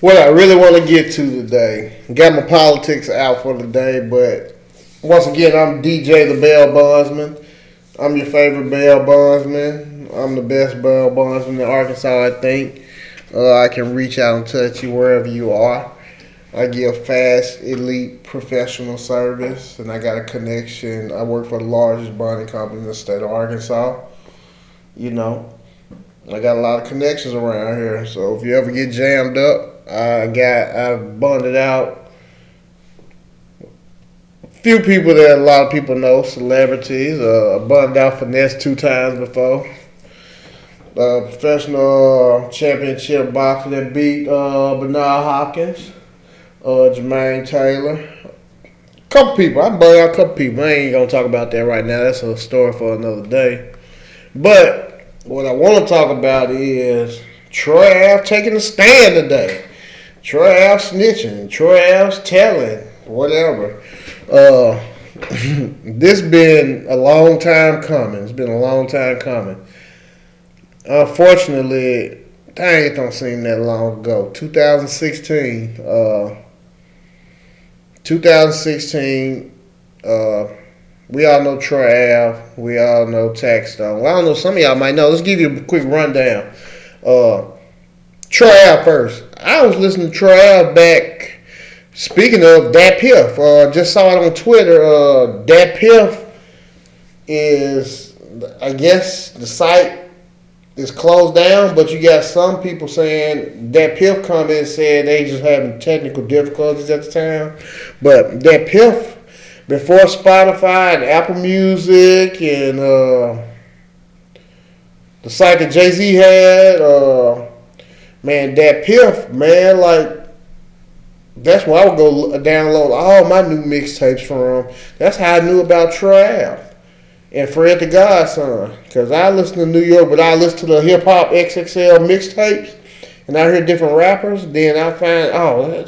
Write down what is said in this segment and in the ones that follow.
What I really want to get to today, got my politics out for the day, but once again, I'm DJ the Bailbondsman. I'm your favorite Bailbondsman. I'm the best Bailbondsman in Arkansas, I think. I can reach out and touch you wherever you are. I give fast, elite, professional service, and I got a connection. I work for the largest bonding company in the state of Arkansas. You know, I got a lot of connections around here, so if you ever get jammed up, I've bonded out a few people that a lot of people know, celebrities. I bonded out Finesse 2 times before. Professional championship boxer that beat Bernard Hopkins, Jermaine Taylor. Couple people. I burned out a couple people. I ain't gonna talk about that right now. That's a story for another day. But what I want to talk about is Troy Ave taking a stand today. Troy Ave snitching. Troy Ave's telling. Whatever. This been a long time coming. It's been a long time coming. Unfortunately, dang, it don't seem that long ago. 2016. 2016. We all know Troy Ave. We all know TaxStone. Well, I don't know. Some of y'all might know. Let's give you a quick rundown. Troy Ave first. I was listening to Troy Ave back. Speaking of Dat Piff, just saw it on Twitter. Dat Piff is, I guess, the site is closed down, but you got some people saying Dat Piff come in and said they just having technical difficulties at the time. But Dat Piff, before Spotify and Apple Music and the site that Jay-Z had, man, Dat Piff, man, like, that's where I would go download all my new mixtapes from. That's how I knew about Troy Ave and Fred the Godson. Because I listen to New York, but I listen to the hip-hop XXL mixtapes, and I hear different rappers. Then I find,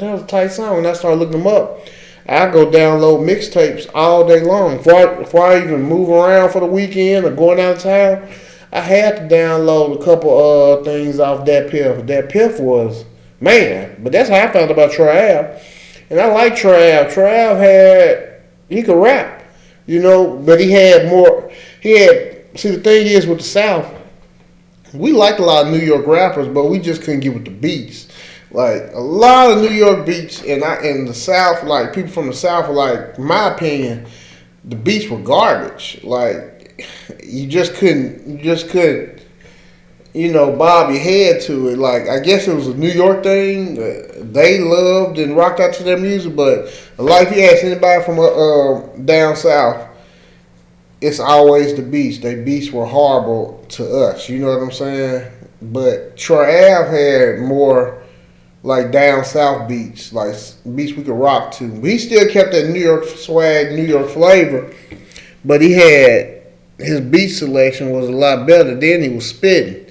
that was a tight song, and I start looking them up. I go download mixtapes all day long. Before I even move around for the weekend or going out of town, I had to download a couple things off Dat Piff. Dat Piff was, man, but that's how I found about Troy Ave. And I like Troy Ave. Troy Ave he could rap, but he had more, see, the thing is with the South, we liked a lot of New York rappers, but we just couldn't get with the beats. Like, a lot of New York beats, and in the South, like, people from the South were like, in my opinion, the beats were garbage. Like, you just couldn't, bob your head to it. Like, I guess it was a New York thing. They loved and rocked out to their music, but like if you ask anybody from down south, it's always the beats. Their beats were horrible to us. You know what I'm saying? But Troy Ave had more like down south beats, like beats we could rock to. But he still kept that New York swag, New York flavor, but his beat selection was a lot better. Then he was spitting.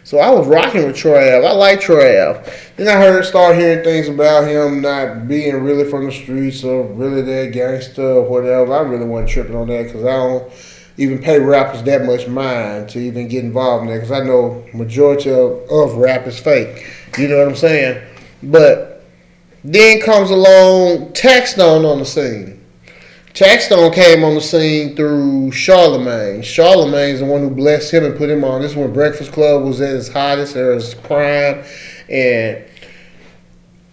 So I was rocking with Troy Ave. I like Troy Ave. Then I started hearing things about him not being really from the streets or really that gangster or whatever. I really wasn't tripping on that because I don't even pay rappers that much mind to even get involved in that because I know majority of rap is fake. You know what I'm saying? But then comes along TaxStone on the scene. TaxStone came on the scene through Charlemagne. Charlemagne's the one who blessed him and put him on. This is when Breakfast Club was at its hottest or its prime. And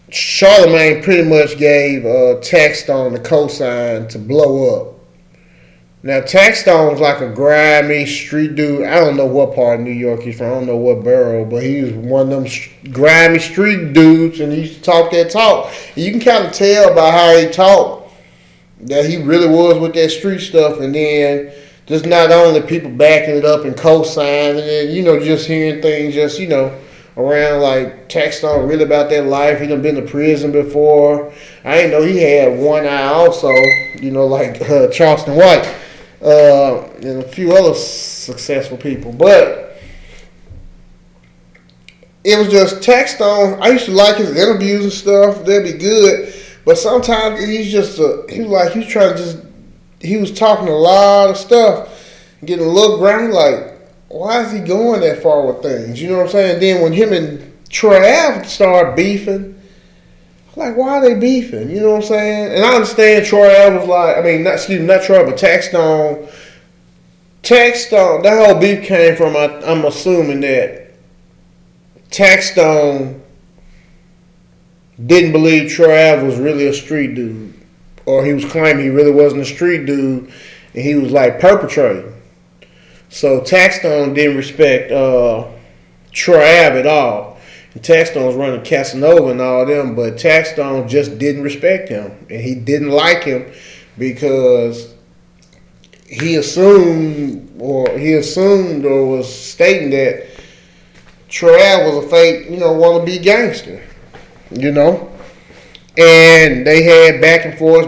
Charlemagne pretty much gave TaxStone the cosign to blow up. Now, TaxStone's like a grimy street dude. I don't know what part of New York he's from. I don't know what borough, but he was one of them grimy street dudes, and he used to talk that talk. And you can kind of tell by how he talked that he really was with that street stuff, and then just not only people backing it up and co-signing and then, just hearing things around like TaxStone really about that life. He done been to prison before. I didn't know he had one eye also, like Charleston White and a few other successful people. But it was just TaxStone. I used to like his interviews and stuff. They'd be good. But sometimes he was talking a lot of stuff, getting a little grimy, like, why is he going that far with things? You know what I'm saying? Then when him and Troy Ave started beefing, Like, why are they beefing? You know what I'm saying? And I understand Troy Ave was like, I mean, not Troy, but TaxStone. TaxStone, that whole beef came from, I'm assuming that TaxStone didn't believe Troy Ave was really a street dude. Or he was claiming he really wasn't a street dude, and he was like perpetrating. So TaxStone didn't respect Troy Ave at all. And TaxStone was running Casanova and all them, but TaxStone just didn't respect him. And he didn't like him because he assumed or was stating that Troy Ave was a fake, wannabe gangster. And they had back and forth,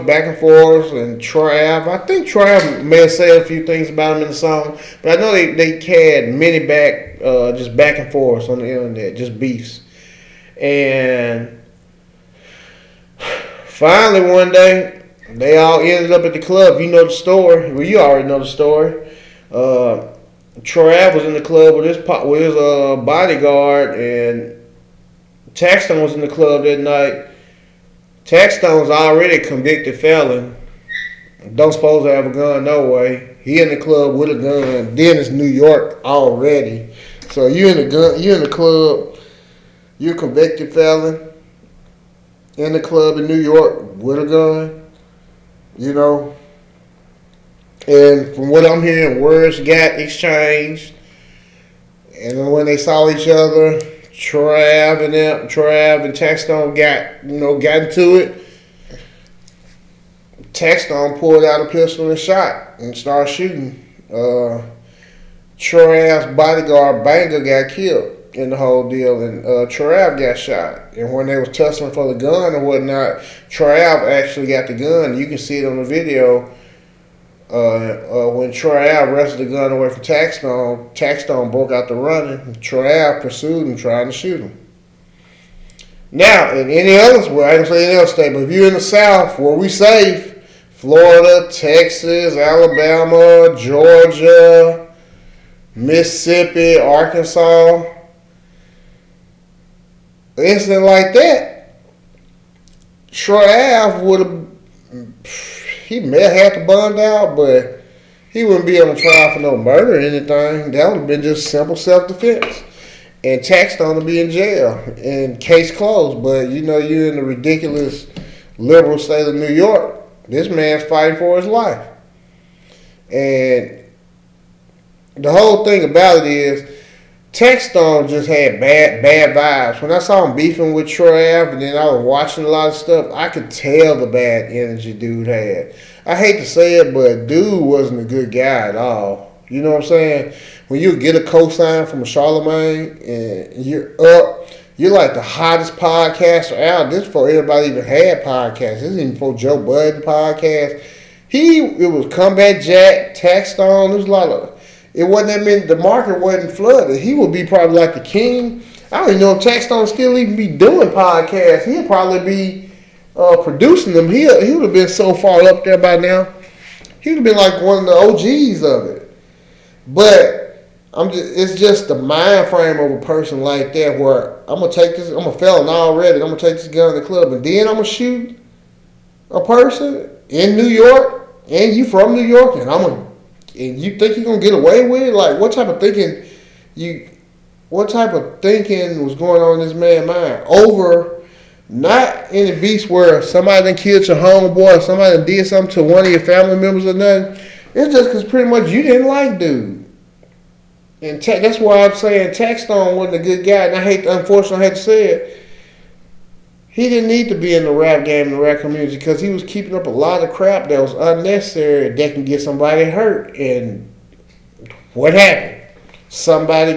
and Troy Ave, I think Troy Ave may have said a few things about him in the song, but I know they had many just back and forth on the internet, just beefs. And finally one day, they all ended up at the club. You know the story. Well, you already know the story. Troy Ave was in the club with his bodyguard, and TaxStone was in the club that night. TaxStone's already a convicted felon. Don't supposed to have a gun, no way. He in the club with a gun. Then it's New York already. So you in the club, you're a convicted felon in the club in New York with a gun. And from what I'm hearing, words got exchanged. And then when they saw each other, Troy Ave and TaxStone got into it. TaxStone pulled out a pistol and shot and started shooting. Troy Ave's bodyguard Banger got killed in the whole deal, and Troy Ave got shot. And when they was tussling for the gun or whatnot, Troy Ave actually got the gun. You can see it on the video. When Troy Ave wrestled the gun away from TaxStone broke out the running. Troy Ave pursued him, trying to shoot him. Now, in any other, I ain't gonna say any other state, but if you're in the South where we safe, Florida, Texas, Alabama, Georgia, Mississippi, Arkansas, an incident like that, Troy Ave would have. He may have had to bond out, but he wouldn't be on trial for no murder or anything. That would have been just simple self-defense. And TaxStone to be in jail and case closed. But you're in the ridiculous liberal state of New York. This man's fighting for his life. And the whole thing about it is TaxStone just had bad vibes. When I saw him beefing with Troy Ave and then I was watching a lot of stuff, I could tell the bad energy dude had. I hate to say it, but dude wasn't a good guy at all. You know what I'm saying? When you get a cosign from a Charlemagne and you're up, you're like the hottest podcaster out. This before everybody even had podcasts. This is even before Joe Budden podcast. It was Combat Jack, TaxStone. There was a lot of. It wasn't that many. The market wasn't flooded. He would be probably like the king. I don't even know if TaxStone still even be doing podcasts. He'll probably be producing them. He would have been so far up there by now. He would have been like one of the OGs of it. But it's just the mind frame of a person like that where I'm gonna take this. I'm a felon already. I'm gonna take this gun in the club and then I'm gonna shoot a person in New York and you from New York and you think you're gonna get away with it? Like what type of thinking was going on in this man's mind? Over not in the beast where somebody done killed your homeboy or somebody done did something to one of your family members or nothing. It's just because pretty much you didn't like dude. And that's why I'm saying TaxStone wasn't a good guy. And unfortunately I hate to say it, he didn't need to be in the rap game, in the rap community, because he was keeping up a lot of crap that was unnecessary that can get somebody hurt. And what happened? Somebody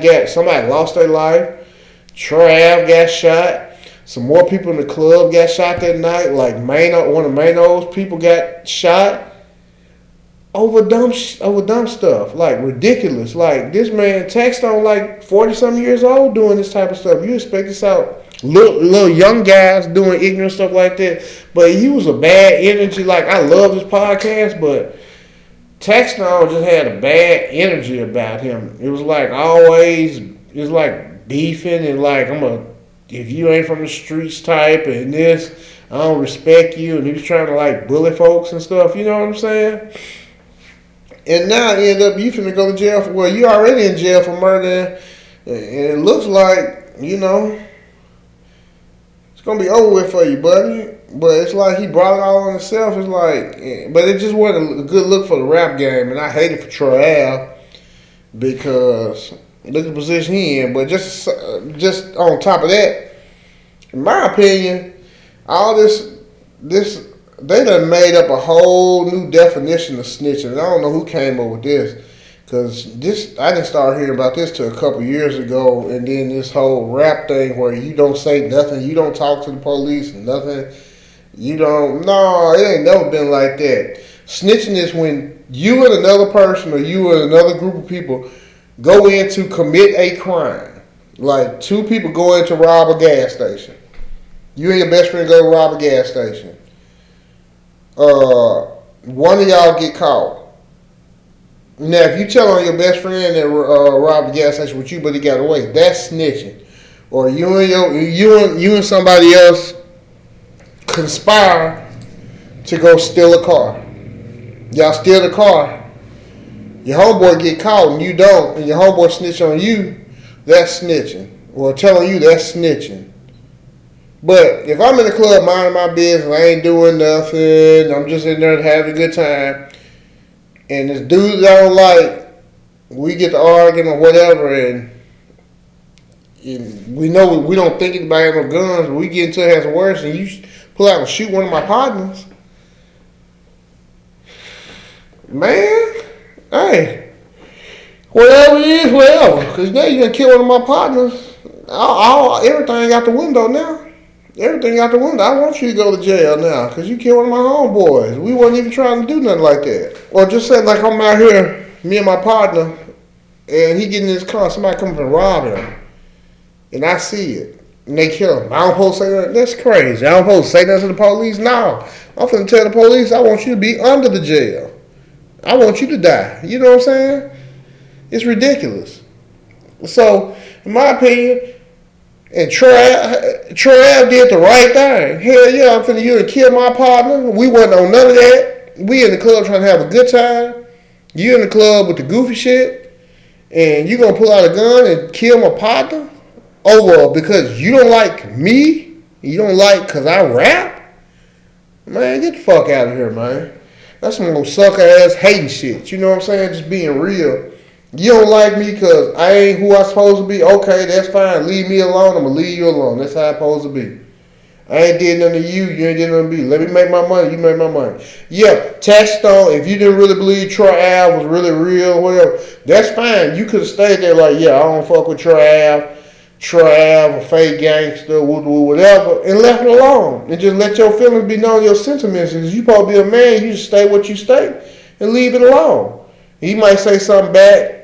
lost their life. Troy Ave got shot. Some more people in the club got shot that night. Like one of Mano's people got shot over dumb stuff. Like ridiculous. Like this man TaxStone like 40-something years old doing this type of stuff. You expect this out. Little young guys doing ignorant stuff like that. But he was a bad energy. Like, I love this podcast, but TaxStone just had a bad energy about him. It was like beefing and like, if you ain't from the streets type and this, I don't respect you, and he was trying to like bully folks and stuff. You know what I'm saying? And now you end up you finna go to jail for you already in jail for murder, and it looks like it's gonna be over with for you, buddy. But it's like he brought it all on himself. It's like, but it just wasn't a good look for the rap game, and I hate it for Troy Ave because look at the position he in. But just on top of that, in my opinion, all this they done made up a whole new definition of snitching. And I don't know who came up with this. Because I didn't start hearing about this till a couple years ago. And then this whole rap thing where you don't say nothing. You don't talk to the police and nothing. No, it ain't never been like that. Snitching is when you and another person or you and another group of people go in to commit a crime. Like two people go in to rob a gas station. You and your best friend go to rob a gas station. One of y'all get caught. Now, if you tell on your best friend that robbed the gas station with you, but he got away, that's snitching. Or you and somebody else conspire to go steal a car. Y'all steal the car. Your homeboy get caught and you don't, and your homeboy snitch on you. That's snitching. Or telling you that's snitching. But if I'm in the club minding my business, I ain't doing nothing. I'm just in there having a good time. And this dude that I don't like, we get to arguing or whatever, and we know we don't think anybody has no guns, but we get into it as worse, and you pull out and shoot one of my partners. Man, hey, whatever it is, whatever. Because now you're going to kill one of my partners. Everything out the window now. Everything out the window. I want you to go to jail now because you killed one of my homeboys. We wasn't even trying to do nothing like that. Or just say like I'm out here, me and my partner, and he getting in his car, somebody comes and rob him. And I see it. And they kill him. I don't supposed to say that. That's crazy. I don't supposed to say that to the police. No. I'm finna tell the police I want you to be under the jail. I want you to die. You know what I'm saying? It's ridiculous. So, in my opinion, and Troy Ave did the right thing. Hell yeah, I'm finna you and kill my partner. We wasn't on none of that. We in the club trying to have a good time. You in the club with the goofy shit. And you gonna pull out a gun and kill my partner? Over because you don't like me? You don't like because I rap? Man, get the fuck out of here, man. That's some sucker ass hating shit. You know what I'm saying? Just being real. You don't like me because I ain't who I'm supposed to be. Okay, that's fine. Leave me alone. I'm going to leave you alone. That's how I'm supposed to be. I ain't did nothing to you. You ain't did nothing to me. Let me make my money. You make my money. Yeah, TaxStone, if you didn't really believe Troy Ave was really real, whatever, that's fine. You could have stayed there like, yeah, I don't fuck with Troy Ave, a fake gangster, whatever, and left it alone. And just let your feelings be known, your sentiments. Because you supposed to be a man, you just stay what you stay and leave it alone. He might say something back.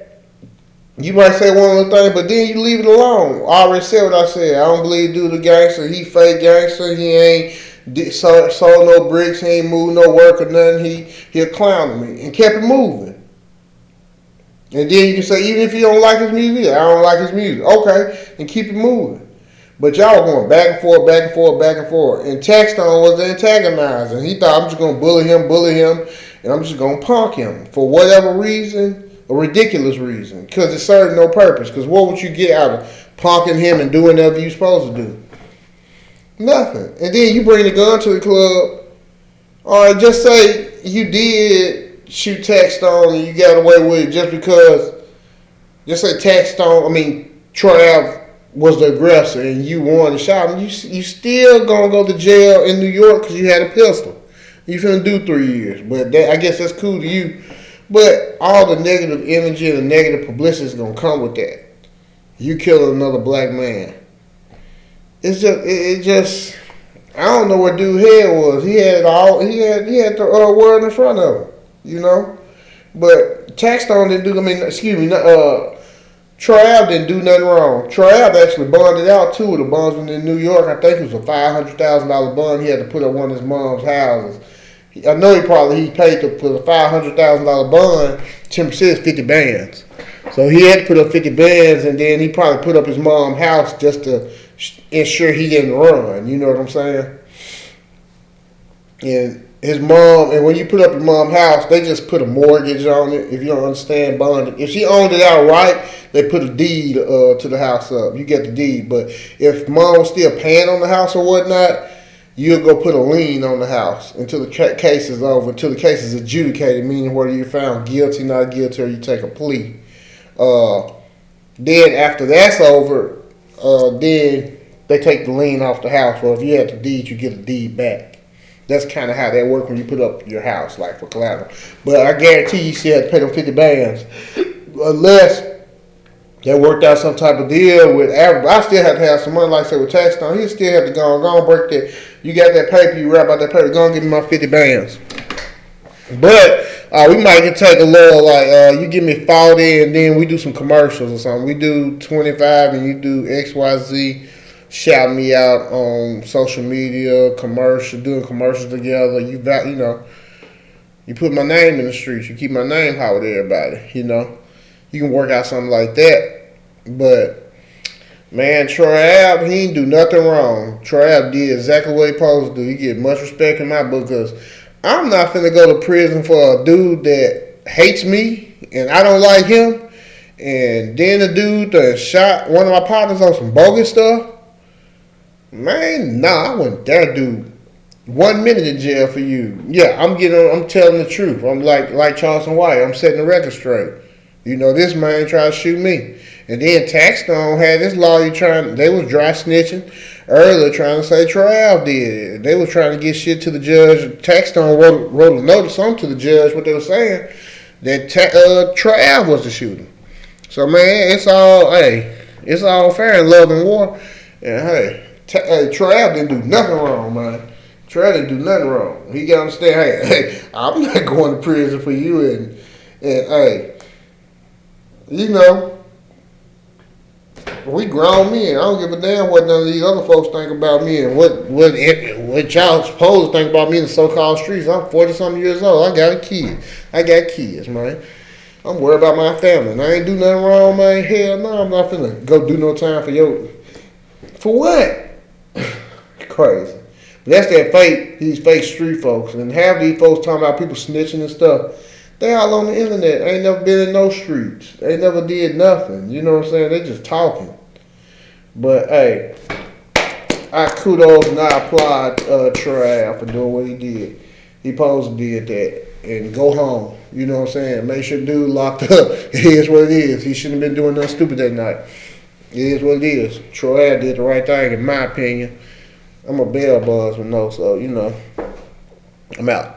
You might say one little thing, but then you leave it alone. I already said what I said. I don't believe dude the gangster. He fake gangster. He ain't sold no bricks. He ain't moved no work or nothing. He a clown to me and kept it moving. And then you can say, even if you don't like his music, I don't like his music. Okay, and keep it moving. But y'all going back and forth, back and forth, back and forth. And TaxStone was the antagonizer. He thought I'm just going to bully him, and I'm just going to punk him for whatever reason. A ridiculous reason, because it served no purpose. Because what would you get out of punking him and doing whatever you supposed to do? Nothing. And then you bring the gun to the club. All right, just say you did shoot TaxStone and you got away with it just because. Just say Troy Ave was the aggressor and you won the shot. And you still gonna go to jail in New York because you had a pistol. You finna do 3 years, but I guess that's cool to you. But all the negative energy and the negative publicity is gonna come with that. You killing another black man. It's just I don't know what dude's head was. He had the word in front of him, you know. But TaxStone didn't do. Troy Ave didn't do nothing wrong. Troy Ave actually bonded out too with a bondsman in New York. I think it was a $500,000 bond. He had to put up one of his mom's houses. I know he paid for the $500,000 bond. 10% is 50 bands. So he had to put up 50 bands, and then he probably put up his mom's house just to ensure he didn't run. You know what I'm saying? And his mom, and when you put up your mom's house, they just put a mortgage on it. If you don't understand bonding, if she owned it outright, they put a deed to the house up. You get the deed. But if mom was still paying on the house or whatnot, you'll go put a lien on the house until the case is over, until the case is adjudicated, meaning whether you're found guilty, not guilty, or you take a plea. Then after that's over, then they take the lien off the house. Or if you had the deed, you get a deed back. That's kind of how that works when you put up your house, like for collateral. But I guarantee you still have to pay them 50 bands. Unless they worked out some type of deal with average. I still have to have some money, like I said, with TaxStone. He still have to go and break that. You got that paper, you rap out that paper, go and give me my 50 bands. But we might can take a little, like, you give me 40 and then we do some commercials or something. We do 25 and you do XYZ. Shout me out on social media, doing commercials together. You put my name in the streets. You keep my name high with everybody. You can work out something like that. But man, Troy Ave, he didn't do nothing wrong. Troy Ave did exactly what he supposed to do. He get much respect in my book because I'm not finna go to prison for a dude that hates me and I don't like him. And then the dude that shot one of my partners on some bogus stuff. Man, nah, I wouldn't dare do 1 minute in jail for you. Yeah, I'm telling the truth. I'm like Charleston White. I'm setting the record straight. This man tried to shoot me. And then TaxStone had this lawyer they was dry snitching earlier trying to say Troy Ave did it. They was trying to get shit to the judge. TaxStone wrote a notice on to the judge what they were saying, that Troy Ave was the shooter. So man, it's all fair in love and war. And Troy Ave didn't do nothing wrong, man. Troy didn't do nothing wrong. He got to understand, hey, I'm not going to prison for you. And hey, we grown men. I don't give a damn what none of these other folks think about me and what y'all supposed to think about me in the so-called streets. I'm 40-something years old. I got a kid. I got kids, man. I'm worried about my family. And I ain't do nothing wrong, man. Hell no, I'm not finna go do no time for what? Crazy. But that's these fake street folks. And half these folks talking about people snitching and stuff. They all on the internet. Ain't never been in no streets. They never did nothing. You know what I'm saying? They just talking. But hey, I kudos and I applaud Troy Ave for doing what he did. He supposed to did that. And go home. You know what I'm saying? Make sure dude locked up. It is what it is. He shouldn't have been doing nothing stupid that night. It is what it is. Troy Ave did the right thing, in my opinion. I'm a Bailbondsman, so I'm out.